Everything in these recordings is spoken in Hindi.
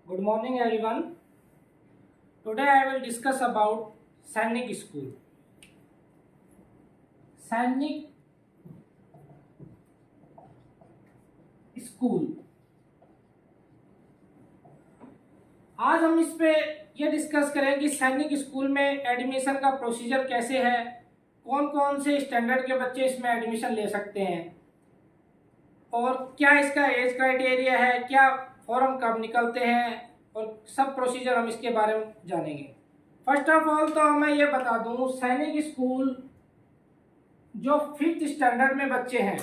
Good morning everyone. Today I will discuss about Sainik School. Sainik School. आज हम इस पे ये डिस्कस करें कि सैनिक स्कूल में एडमिशन का प्रोसीजर कैसे है, कौन कौन से स्टैंडर्ड के बच्चे इसमें एडमिशन ले सकते हैं और क्या इसका एज क्राइटेरिया है, क्या फॉर्म कब निकलते हैं और सब प्रोसीजर हम इसके बारे में जानेंगे। फर्स्ट ऑफ ऑल तो मैं ये बता दूं, सैनिक स्कूल जो 5th स्टैंडर्ड में बच्चे हैं,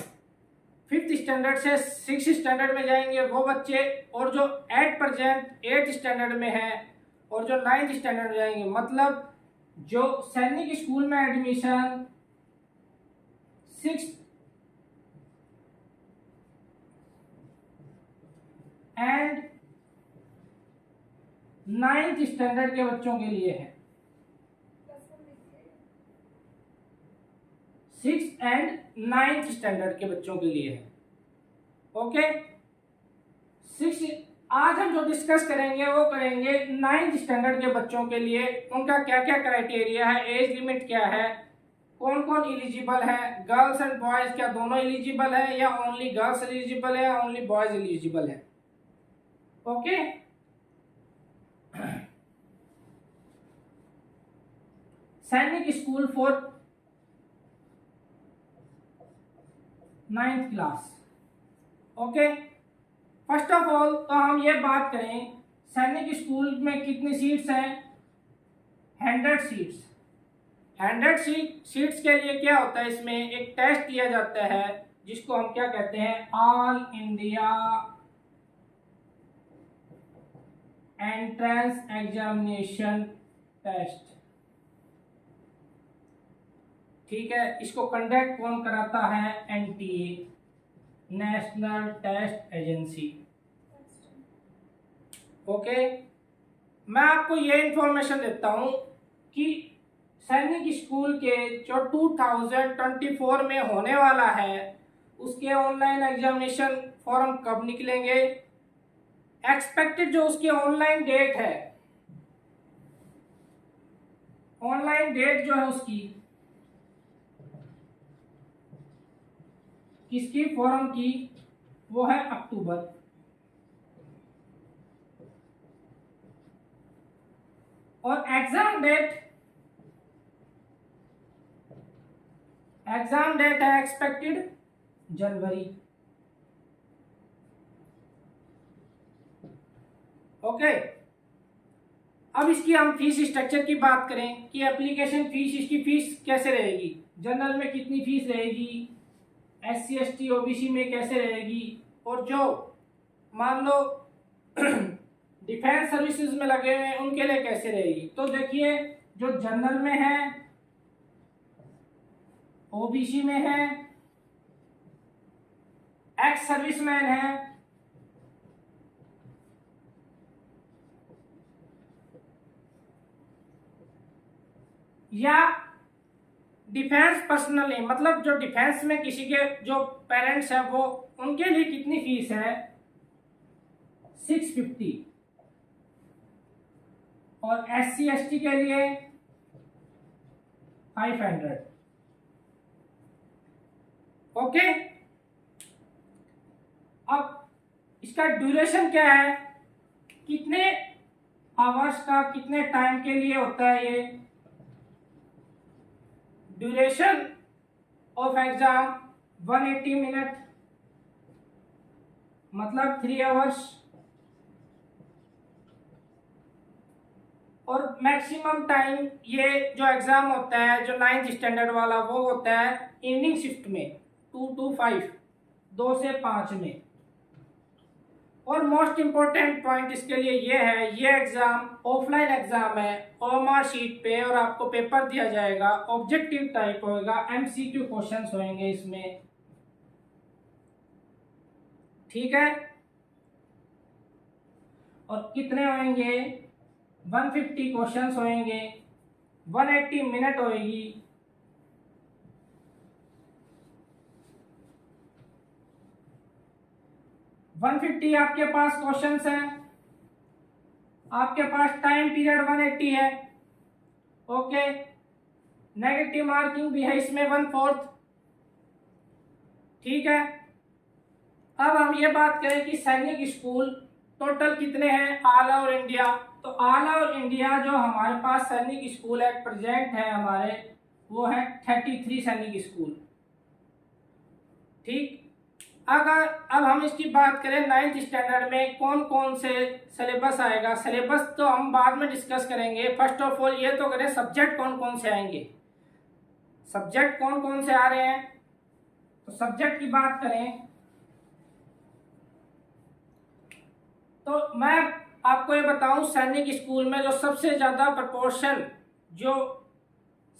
5th स्टैंडर्ड से 6th स्टैंडर्ड में जाएंगे वो बच्चे, और जो एट प्रेजेंट 8th स्टैंडर्ड में है और जो 9th स्टैंडर्ड में जाएंगे, मतलब जो सैनिक स्कूल में admission 6th and 9th standard के बच्चों के लिए है। 6th एंड 9th स्टैंडर्ड के बच्चों के लिए है। ओके, 6 आज हम जो डिस्कस करेंगे वो करेंगे 9th स्टैंडर्ड के बच्चों के लिए, उनका क्या क्या क्राइटेरिया है, एज लिमिट क्या है, कौन कौन एलिजिबल है, गर्ल्स एंड बॉयज क्या दोनों एलिजिबल है या ओनली गर्ल्स एलिजिबल है या ओनली बॉयज एलिजिबल है। ओके, सैनिक school for 9th class. Okay, first of all तो हम ये बात करें सैनिक स्कूल में कितनी सीट्स हैं। 100 सीट्स। 100 सीट्स के लिए क्या होता है, इसमें एक टेस्ट किया जाता है जिसको हम क्या कहते हैं, all India entrance examination test. ठीक है, इसको कंडक्ट कौन कराता है, NTA, national test agency. Okay, मैं आपको ये इंफॉर्मेशन देता हूं कि सैनिक स्कूल के जो 2024 में होने वाला है उसके ऑनलाइन एग्जामिनेशन फॉर्म कब निकलेंगे, एक्सपेक्टेड जो उसकी ऑनलाइन डेट है, ऑनलाइन डेट जो है उसकी किसकी फॉर्म की, वो है अक्टूबर। और एग्जाम डेट है एक्सपेक्टेड जनवरी। ओके, अब इसकी हम फीस स्ट्रक्चर की बात करें कि एप्लीकेशन फीस, इसकी फीस कैसे रहेगी, जनरल में कितनी फीस रहेगी, SC ST OBC में कैसे रहेगी, और जो मान लो डिफेंस सर्विसेज में लगे हुए हैं उनके लिए कैसे रहेगी। तो देखिए, जो जनरल में है, OBC में है, एक्स सर्विसमैन है, या डिफेंस पर्सनल है, मतलब जो डिफेंस में किसी के जो पेरेंट्स हैं वो, उनके लिए कितनी फीस है, 650। और SC ST के लिए 500। ओके, अब इसका ड्यूरेशन क्या है, कितने आवर्स का, कितने टाइम के लिए होता है ये। ड्यूरेशन ऑफ एग्जाम 180 मिनट, मतलब 3 आवर्स। और मैक्सिमम टाइम ये जो एग्जाम होता है, जो 9th स्टैंडर्ड वाला, वो होता है इवनिंग शिफ्ट में 2 to 5, 2 से 5 में। और मोस्ट इंपॉर्टेंट पॉइंट इसके लिए ये है, ये एग्जाम ऑफलाइन एग्जाम है, OMR शीट पे, और आपको पेपर दिया जाएगा, ऑब्जेक्टिव टाइप होगा, MCQ क्वेश्चंस होंगे इसमें। ठीक है, और कितने होंगे, 150 क्वेश्चंस होंगे, 180 मिनट होगी। 150 आपके पास क्वेश्चंस हैं, आपके पास टाइम पीरियड 180 है। ओके, नेगेटिव मार्किंग भी है इसमें 1/4। ठीक है, अब हम ये बात करें कि सैनिक स्कूल टोटल कितने हैं ऑल ओवर इंडिया। तो ऑल ओवर इंडिया जो हमारे पास सैनिक स्कूल एट प्रेजेंट है हमारे, वो है 33 सैनिक स्कूल। ठीक, अगर अब हम इसकी बात करें 9th स्टैंडर्ड में कौन कौन से सिलेबस आएगा। सिलेबस तो हम बाद में डिस्कस करेंगे। फर्स्ट ऑफ ऑल ये तो करें सब्जेक्ट कौन कौन से आएंगे, सब्जेक्ट कौन कौन से आ रहे हैं। तो सब्जेक्ट की बात करें तो मैं आपको ये बताऊं, सैनिक स्कूल में जो सबसे ज़्यादा प्रपोर्शन जो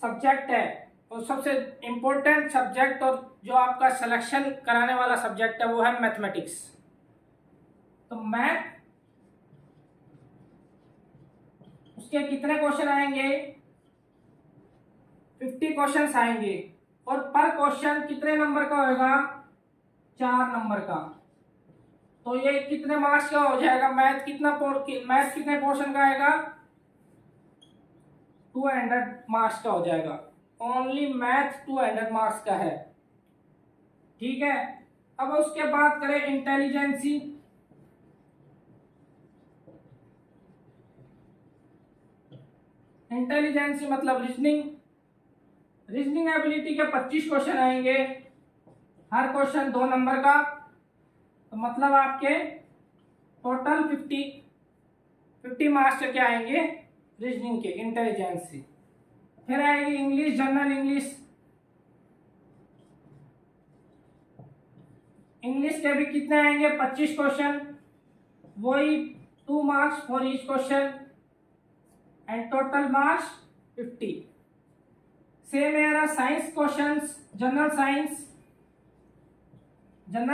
सब्जेक्ट है, और सबसे इम्पोर्टेंट सब्जेक्ट और जो आपका सिलेक्शन कराने वाला सब्जेक्ट है वो है मैथमेटिक्स। तो मैथ, उसके कितने क्वेश्चन आएंगे, 50 क्वेश्चन आएंगे। और पर क्वेश्चन कितने नंबर का होगा, 4 नंबर का। तो ये कितने मार्क्स का हो जाएगा, मैथ कितने पोर्शन का आएगा, 200 मार्क्स का हो जाएगा। ओनली मैथ 200 मार्क्स का है। ठीक है, अब उसके बाद करें इंटेलिजेंसी। इंटेलिजेंसी मतलब रीजनिंग एबिलिटी के 25 क्वेश्चन आएंगे, हर क्वेश्चन 2 नंबर का। तो मतलब आपके टोटल 50 मार्क्स के क्या आएंगे रीजनिंग के, इंटेलिजेंसी। फिर आएगी इंग्लिश, जनरल इंग्लिश के भी कितने आएंगे, 25 क्वेश्चन, वही 2 marks for each question and total marks 50। Same है साइंस क्वेश्चंस, जनरल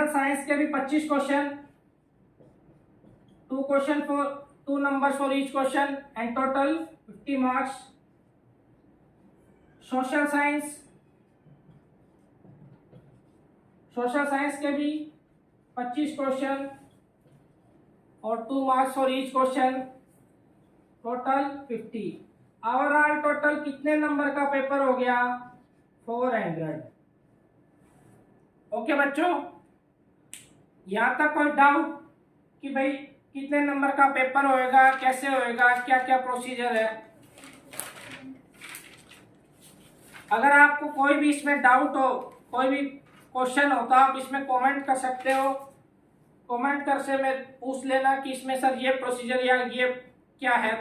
साइंस के भी 25 question, 2 numbers for each question and total 50 marks. Social science के भी 25 क्वेश्चन और 2 marks for each question, total 50। Overall total कितने नंबर का पेपर हो गया, 400। ओके बच्चों, यहाँ तक कोई डाउट कि भाई कितने नंबर का पेपर होएगा, कैसे होएगा, क्या क्या प्रोसीजर है। अगर आपको कोई भी इसमें डाउट हो, कोई भी क्वेश्चन हो, तो आप इसमें कमेंट कर सकते हो। कमेंट कर से मैं पूछ लेना कि इसमें सर ये प्रोसीजर या ये क्या है,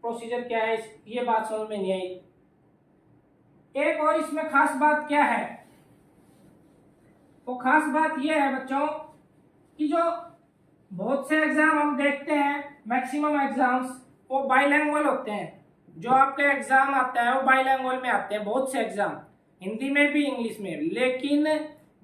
प्रोसीजर क्या है, ये बात समझ में नहीं आई। एक और इसमें खास बात क्या है, तो खास बात ये है बच्चों कि जो बहुत से एग्जाम हम देखते हैं, मैक्सिमम एग्जाम्स वो बाइलैंग्वेज होते हैं। जो आपके एग्जाम आता है वो बाइलैंग्वेज में आते हैं, बहुत से एग्जाम हिंदी में भी इंग्लिश में भी। लेकिन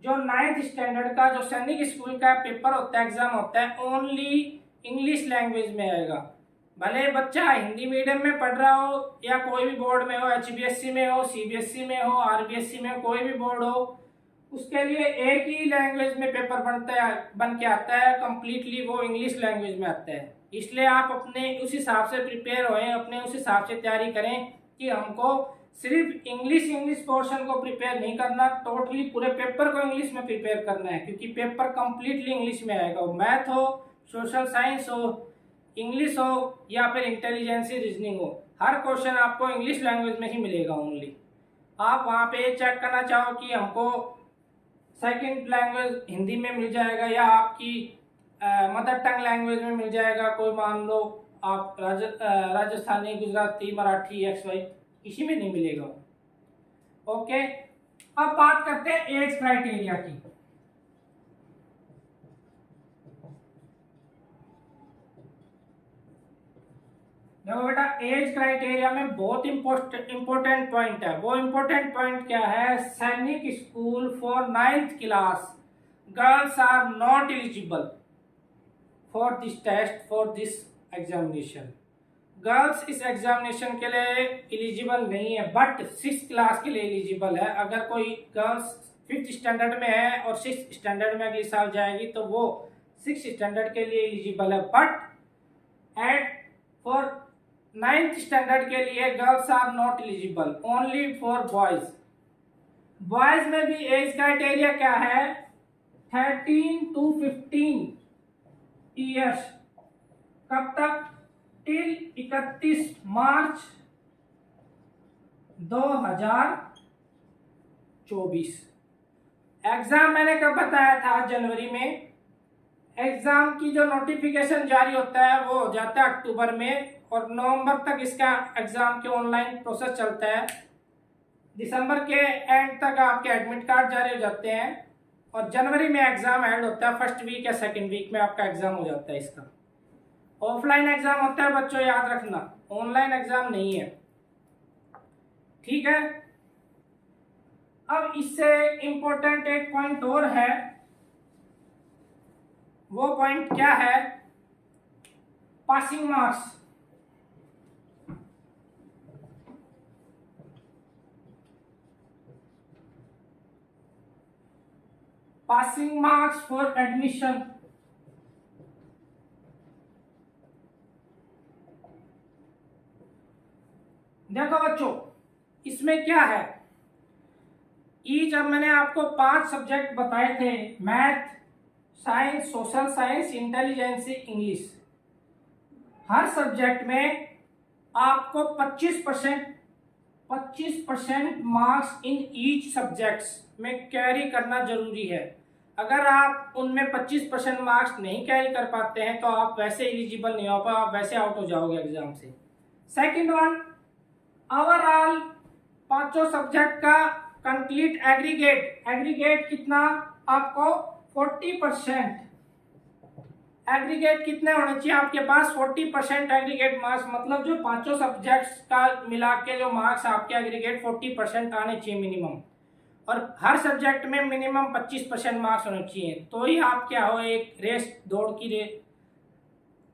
जो 9th स्टैंडर्ड का जो सैनिक स्कूल का पेपर होता है, एग्जाम होता है, ओनली इंग्लिश लैंग्वेज में आएगा। भले बच्चा हिंदी मीडियम में पढ़ रहा हो या कोई भी बोर्ड में हो, HBSC में हो, CBSE में हो, RBSE में, कोई भी बोर्ड हो, उसके लिए एक ही लैंग्वेज में पेपर बन के आता है, कंप्लीटली वो इंग्लिश लैंग्वेज में आता है। इसलिए आप अपने उस हिसाब से प्रिपेयर होएं, अपने उस हिसाब से तैयारी करें कि हमको सिर्फ इंग्लिश पोर्शन को प्रिपेयर नहीं करना, टोटली पूरे पेपर को इंग्लिश में प्रिपेयर करना है, क्योंकि पेपर कंप्लीटली इंग्लिश में आएगा। वो मैथ हो, सोशल साइंस हो, इंग्लिश हो या फिर इंटेलिजेंसी रीजनिंग हो, हर क्वेश्चन आपको इंग्लिश लैंग्वेज में ही मिलेगा ओनली। आप वहाँ पे चेक करना चाहो कि हमको सेकंड लैंग्वेज हिंदी में मिल जाएगा या आपकी मदर टंग लैंग्वेज में मिल जाएगा, कोई मान लो आप राजस्थानी, गुजराती, मराठी, XY, किसी में नहीं मिलेगा। ओके, अब बात करते हैं एज क्राइटेरिया की। देखो बेटा, एज क्राइटेरिया में बहुत इंपॉर्टेंट पॉइंट है। वो इंपॉर्टेंट पॉइंट क्या है, Sainik school for 9th class girls are not eligible for this test, for this examination. Girls इस एग्जामिनेशन के लिए एलिजिबल नहीं है, बट 6th क्लास के लिए एलिजिबल है। अगर कोई गर्ल्स 5th स्टैंडर्ड में है और 6th स्टैंडर्ड में अगले साल जाएगी तो वो 6th स्टैंडर्ड के लिए एलिजिबल है। But at for 9th standard के लिए girls are not eligible, only for boys. Boys में भी एज क्राइटेरिया क्या है, 13 to 15 ईयर्स। कब तक, टिल 31 मार्च 2024। एग्जाम मैंने कब बताया था, जनवरी में। एग्जाम की जो नोटिफिकेशन जारी होता है वो हो जाता है अक्टूबर में, और नवंबर तक इसका एग्जाम के ऑनलाइन प्रोसेस चलता है। दिसंबर के एंड तक आपके एडमिट कार्ड जारी हो जाते हैं, और जनवरी में एग्जाम एंड होता है, फर्स्ट वीक या सेकंड वीक में आपका एग्जाम हो जाता है। इसका ऑफलाइन एग्जाम होता है बच्चों, याद रखना, ऑनलाइन एग्जाम नहीं है, ठीक है। अब इससे इंपॉर्टेंट एक पॉइंट और है, वो पॉइंट क्या है, passing marks. Passing marks for admission. देखो बच्चों, इसमें क्या है, जब मैंने आपको 5 सब्जेक्ट बताए थे, math, science, social science, intelligence, English, हर सब्जेक्ट में आपको 25% मार्क्स इन ईच सब्जेक्ट्स में कैरी करना जरूरी है। अगर आप उनमें 25% मार्क्स नहीं कैरी कर पाते हैं तो आप वैसे एलिजिबल नहीं हो पाए, आप वैसे आउट हो जाओगे एग्जाम से। सेकंड वन, ओवरऑल 5 सब्जेक्ट का कंप्लीट एग्रीगेट कितना, आपको 40%। एग्रीगेट कितने होने चाहिए आपके पास, 40% एग्रीगेट मार्क्स, मतलब जो 5 सब्जेक्ट्स का मिला के जो मार्क्स आपके एग्रीगेट 40% आने चाहिए मिनिमम, और हर सब्जेक्ट में मिनिमम 25% मार्क्स होने चाहिए, तो ही आप क्या हो, एक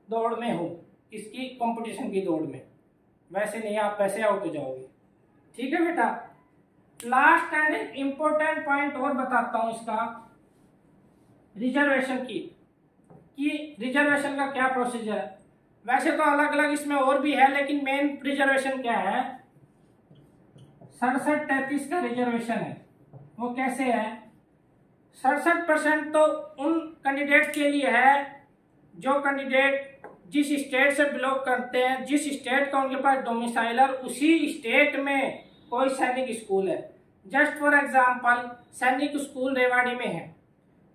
दौड़ में हो, इसकी कंपटीशन की दौड़ में, वैसे नहीं आप वैसे आउट हो जाओगे, ठीक है बेटा। लास्ट एंड एक इंपॉर्टेंट पॉइंट और बताता हूं इसका, रिजर्वेशन की, कि रिजर्वेशन का क्या प्रोसीजर है। वैसे तो अलग अलग इसमें और भी है, लेकिन मेन रिजर्वेशन क्या है, 67-33 का रिजर्वेशन है। वो कैसे है, 67% तो उन कैंडिडेट के लिए है जो कैंडिडेट जिस स्टेट से बिलोंग करते हैं, जिस स्टेट का उनके पास डोमिसाइलर, उसी स्टेट में कोई सैनिक स्कूल है। जस्ट फॉर एग्जाम्पल, सैनिक स्कूल रेवाड़ी में है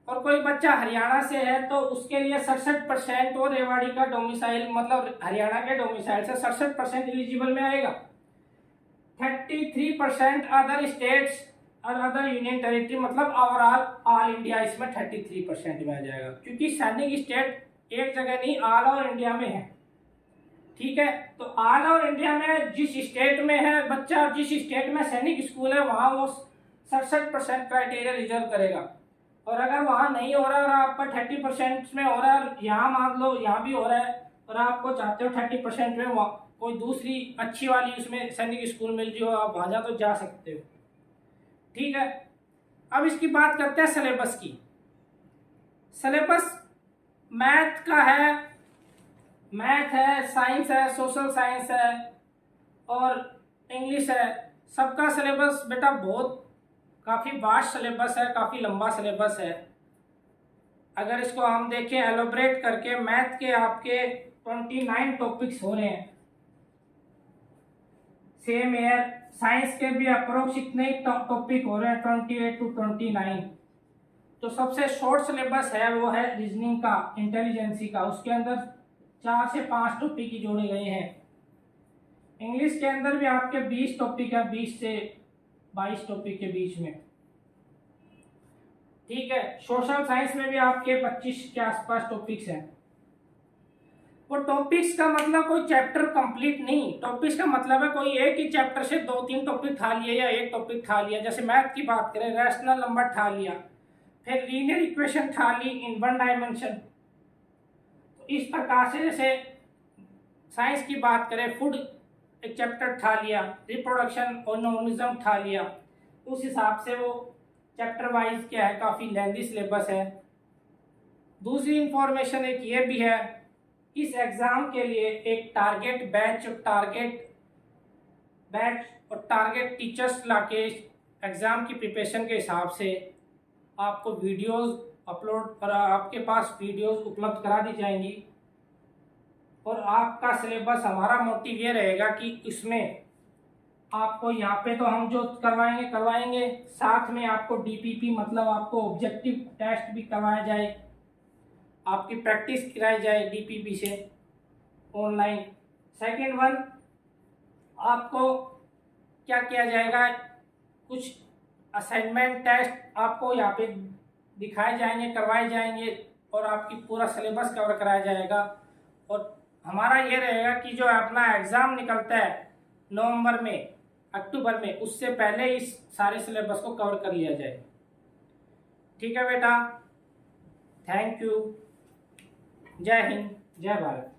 और कोई बच्चा हरियाणा से है, तो उसके लिए 67% और रेवाड़ी का डोमिसाइल, मतलब हरियाणा के डोमिसाइल से 67% एलिजिबल में आएगा। 33% अदर स्टेट्स और अदर यूनियन टेरिटरी, मतलब ओवरऑल ऑल इंडिया इसमें 33% में आ जाएगा, क्योंकि सैनिक स्टेट एक जगह नहीं, ऑल ओवर इंडिया में है, ठीक है। तो ऑल ओवर इंडिया में जिस स्टेट में है बच्चा, जिस स्टेट में सैनिक स्कूल है, वहां वो 67% क्राइटेरिया रिजर्व करेगा। और अगर वहां नहीं हो रहा और आपका 30% में हो रहा है, यहाँ मान लो यहाँ भी हो रहा है, और आपको चाहते हो 30% में कोई दूसरी अच्छी वाली उसमें सैनिक स्कूल मिल रही हो, आप वहां तो जा सकते हो, ठीक है। अब इसकी बात करते हैं सिलेबस की। सिलेबस मैथ का है, मैथ है, साइंस है, सोशल साइंस है और इंग्लिश है। सबका सिलेबस बेटा बहुत काफ़ी वास्ट सिलेबस है, काफ़ी लंबा सिलेबस है। अगर इसको हम देखें एलोबरेट करके, मैथ के आपके 29 टॉपिक्स हो रहे हैं, सेम ईयर। साइंस के भी अप्रोक्स इतने ही टॉपिक हो रहे हैं, 28 to 29। तो सबसे शॉर्ट सिलेबस है वो है रीजनिंग का, इंटेलिजेंसी का, उसके अंदर 4 से 5 टॉपिक ही जोड़े गए हैं। इंग्लिश के अंदर भी आपके 20 टॉपिक है, 20 से 22 टॉपिक के बीच में, ठीक है। सोशल साइंस में भी आपके 25 के आसपास टॉपिक्स हैं। वो टॉपिक्स का मतलब कोई चैप्टर कंप्लीट नहीं, टॉपिक्स का मतलब है कोई एक ही चैप्टर से 2-3 टॉपिक ठा लिए या एक टॉपिक ठा लिया। जैसे मैथ की बात करें, रैशनल नंबर ठा लिया, फिर लीनियर इक्वेशन ठा ली इन 1 डायमेंशन। तो इस प्रकार से, जैसे साइंस की बात करें, फूड एक चैप्टर ठा लिया, रिप्रोडक्शन और नॉर्मिज्म ठा लिया, उस हिसाब से वो चैप्टर वाइज क्या है, काफ़ी लेंथी सिलेबस है। दूसरी इंफॉर्मेशन एक ये भी है, इस एग्ज़ाम के लिए एक टारगेट बैच और टारगेट टीचर्स लाके एग्ज़ाम की प्रिपरेशन के हिसाब से आपको वीडियोस अपलोड और आपके पास वीडियोस उपलब्ध करा दी जाएंगी। और आपका सिलेबस, हमारा मोटिव ये रहेगा कि इसमें आपको यहाँ पे तो हम जो करवाएंगे साथ में आपको डीपीपी मतलब आपको ऑब्जेक्टिव टेस्ट भी करवाया जाए, आपकी प्रैक्टिस कराई जाए डीपीपी से ऑनलाइन। सेकेंड वन, आपको क्या किया जाएगा, कुछ असाइनमेंट टेस्ट आपको यहाँ पे दिखाए जाएंगे, करवाए जाएंगे और आपकी पूरा सिलेबस कवर कराया जाएगा। और हमारा ये रहेगा कि जो अपना एग्ज़ाम निकलता है नवंबर में, अक्टूबर में, उससे पहले इस सारे सिलेबस को कवर कर लिया जाए। ठीक है बेटा, थैंक यू। जय हिंद, जय भारत।